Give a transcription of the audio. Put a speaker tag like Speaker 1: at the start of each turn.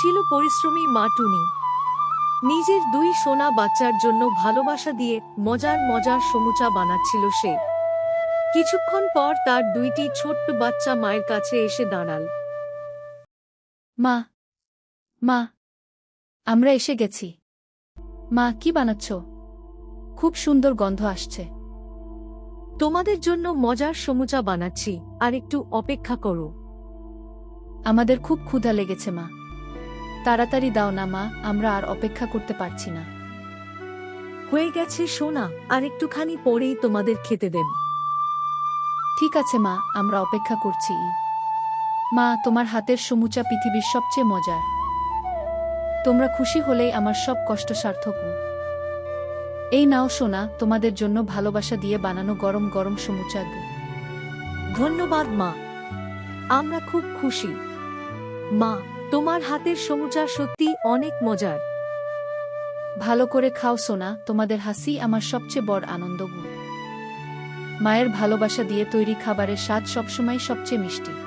Speaker 1: ছিল পরিশ্রমী মা টুনি। নিজের দুই সোনা বাচ্চার জন্য ভালোবাসা দিয়ে মজার মজার সমুচা বানাচ্ছিল সে। কিছুক্ষণ পর তার দুইটি ছোট্ট বাচ্চা মায়ের কাছে এসে দাঁড়াল।
Speaker 2: মা, মা, আমরা এসে গেছি। মা, কি বানাচ্ছ? খুব সুন্দর গন্ধ আসছে।
Speaker 1: তোমাদের জন্য মজার সমুচা বানাচ্ছি, আর একটু অপেক্ষা করো।
Speaker 2: আমাদের খুব ক্ষুধা লেগেছে মা। তাড়াতাড়ি দাও না মা, আমরা আর অপেক্ষা করতে পারছি না।
Speaker 1: হয়ে গেছে সোনা, আর একটুখানি পরেই তোমাদের খেতে দেব।
Speaker 2: ঠিক আছে মা, আমরা অপেক্ষা করছি। মা, তোমার হাতের সমুচা পৃথিবীর সবচেয়ে মজার। তোমরা খুশি হলেই আমার সব কষ্ট সার্থক। এই নাও সোনা, তোমাদের জন্য ভালোবাসা দিয়ে বানানো গরম গরম সমুচা।
Speaker 1: ধন্যবাদ মা, আমরা খুব খুশি। মা, তোমার হাতের সমুচা সত্যি অনেক মজার।
Speaker 2: ভালো করে খাও সোনা, তোমাদের হাসি আমার সবচেয়ে বড় আনন্দ। মায়ের ভালোবাসা দিয়ে তৈরি খাবারের স্বাদ সবসময় সবচেয়ে মিষ্টি।